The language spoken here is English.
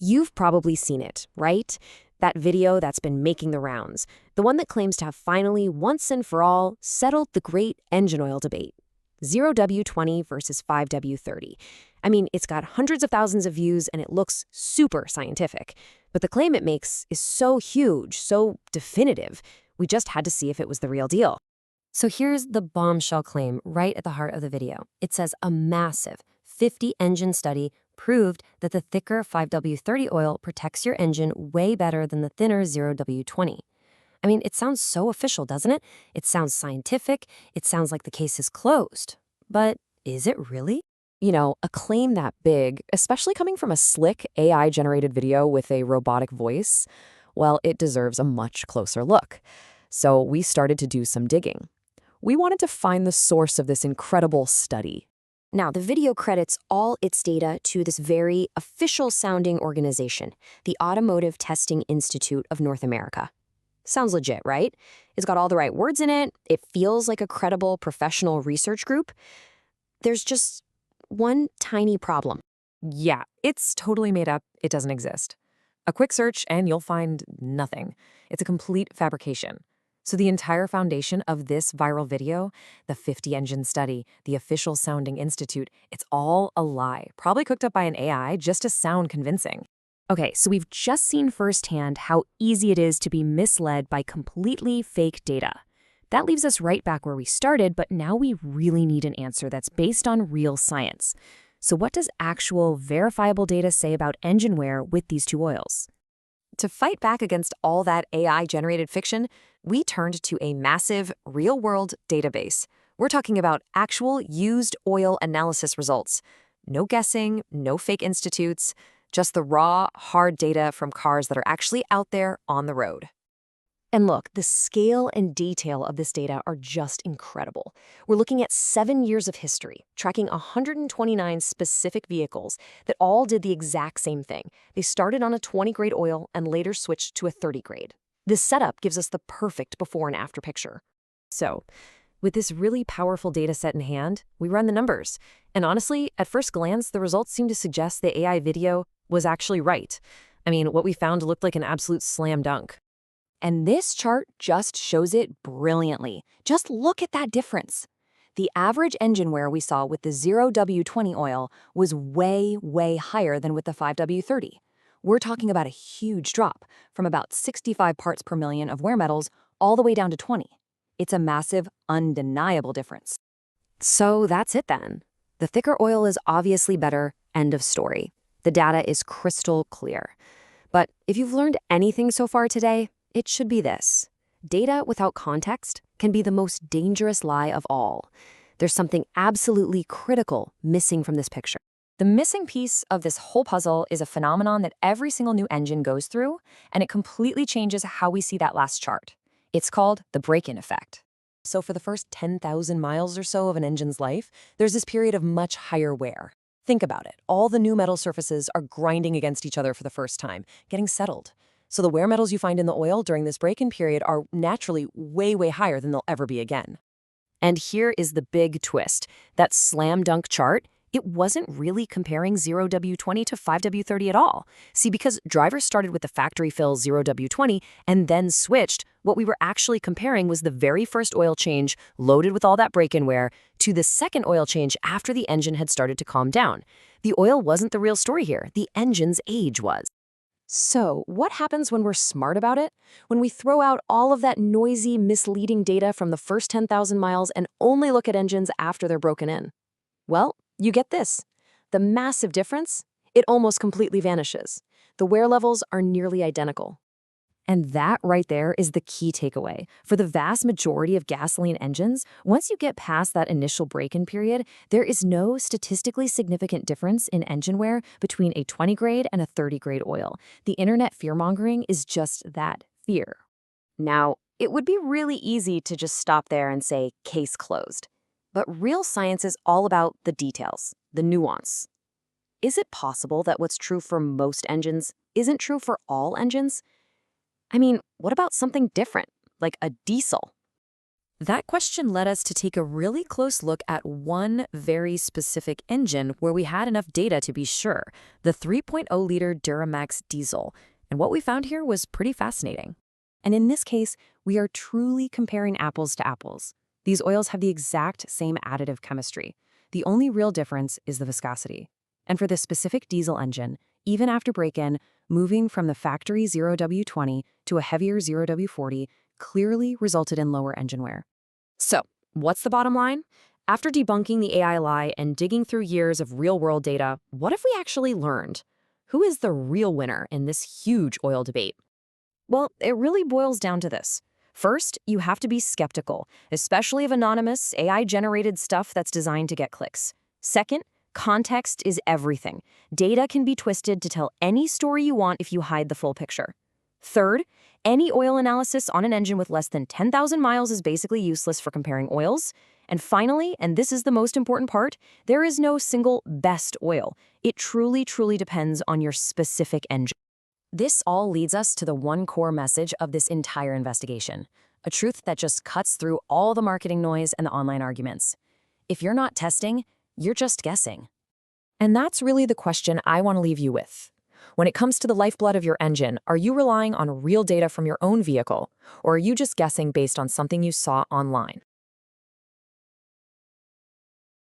You've probably seen it, right? That video that's been making the rounds. The one that claims to have finally, once and for all, settled the great engine oil debate. 0W20 versus 5W30. I mean, it's got hundreds of thousands of views and it looks super scientific. But the claim it makes is so huge, so definitive, we just had to see if it was the real deal. So here's the bombshell claim right at the heart of the video. It says a massive 50-engine study proved that the thicker 5W30 oil protects your engine way better than the thinner 0W20. I mean, it sounds so official, doesn't it? It sounds scientific. It sounds like the case is closed. But is it really? You know, a claim that big, especially coming from a slick AI-generated video with a robotic voice, well, it deserves a much closer look. So we started to do some digging. We wanted to find the source of this incredible study. Now, the video credits all its data to this very official-sounding organization, the Automotive Testing Institute of North America. Sounds legit, right? It's got all the right words in it. It feels like a credible professional research group. There's just one tiny problem. Yeah, it's totally made up. It doesn't exist. A quick search and you'll find nothing. It's a complete fabrication. So the entire foundation of this viral video, the 50-engine study, the official sounding institute, it's all a lie, probably cooked up by an AI just to sound convincing. Okay, so we've just seen firsthand how easy it is to be misled by completely fake data. That leaves us right back where we started, but now we really need an answer that's based on real science. So what does actual verifiable data say about engine wear with these two oils? To fight back against all that AI-generated fiction, we turned to a massive, real-world database. We're talking about actual used oil analysis results. No guessing, no fake institutes, just the raw, hard data from cars that are actually out there on the road. And look, the scale and detail of this data are just incredible. We're looking at 7 years of history, tracking 129 specific vehicles that all did the exact same thing. They started on a 20-grade oil and later switched to a 30-grade. This setup gives us the perfect before and after picture. So, with this really powerful data set in hand, we run the numbers. And honestly, at first glance, the results seem to suggest the AI video was actually right. I mean, what we found looked like an absolute slam dunk. And this chart just shows it brilliantly. Just look at that difference. The average engine wear we saw with the 0W20 oil was way, way higher than with the 5W30. We're talking about a huge drop, from about 65 parts per million of wear metals all the way down to 20. It's a massive, undeniable difference. So that's it then. The thicker oil is obviously better, end of story. The data is crystal clear. But if you've learned anything so far today, it should be this. Data without context can be the most dangerous lie of all. There's something absolutely critical missing from this picture. The missing piece of this whole puzzle is a phenomenon that every single new engine goes through, and it completely changes how we see that last chart. It's called the break-in effect. So for the first 10,000 miles or so of an engine's life, there's this period of much higher wear. Think about it. All the new metal surfaces are grinding against each other for the first time, getting settled. So the wear metals you find in the oil during this break-in period are naturally way, way higher than they'll ever be again. And here is the big twist. That slam dunk chart, it wasn't really comparing 0W20 to 5W30 at all. See, because drivers started with the factory fill 0W20 and then switched, what we were actually comparing was the very first oil change loaded with all that break-in wear to the second oil change after the engine had started to calm down. The oil wasn't the real story here. The engine's age was. So, what happens when we're smart about it? When we throw out all of that noisy, misleading data from the first 10,000 miles and only look at engines after they're broken in? Well, you get this. The massive difference, it almost completely vanishes. The wear levels are nearly identical. And that right there is the key takeaway. For the vast majority of gasoline engines, once you get past that initial break-in period, there is no statistically significant difference in engine wear between a 20-grade and a 30-grade oil. The internet fear-mongering is just that, fear. Now, it would be really easy to just stop there and say, case closed. But real science is all about the details, the nuance. Is it possible that what's true for most engines isn't true for all engines? I mean, what about something different, like a diesel? That question led us to take a really close look at one very specific engine where we had enough data to be sure, the 3.0-liter Duramax diesel. And what we found here was pretty fascinating. And in this case, we are truly comparing apples to apples. These oils have the exact same additive chemistry. The only real difference is the viscosity. And for this specific diesel engine, even after break-in, moving from the factory 0W20 to a heavier 0W40 clearly resulted in lower engine wear. So, what's the bottom line? After debunking the AI lie and digging through years of real-world data, what have we actually learned? Who is the real winner in this huge oil debate? Well, it really boils down to this. First, you have to be skeptical, especially of anonymous, AI-generated stuff that's designed to get clicks. Second, context is everything. Data can be twisted to tell any story you want if you hide the full picture. Third, any oil analysis on an engine with less than 10,000 miles is basically useless for comparing oils. And finally, and this is the most important part, there is no single best oil. It truly, truly depends on your specific engine. This all leads us to the one core message of this entire investigation, a truth that just cuts through all the marketing noise and the online arguments. If you're not testing, you're just guessing. And that's really the question I want to leave you with. When it comes to the lifeblood of your engine, are you relying on real data from your own vehicle, or are you just guessing based on something you saw online?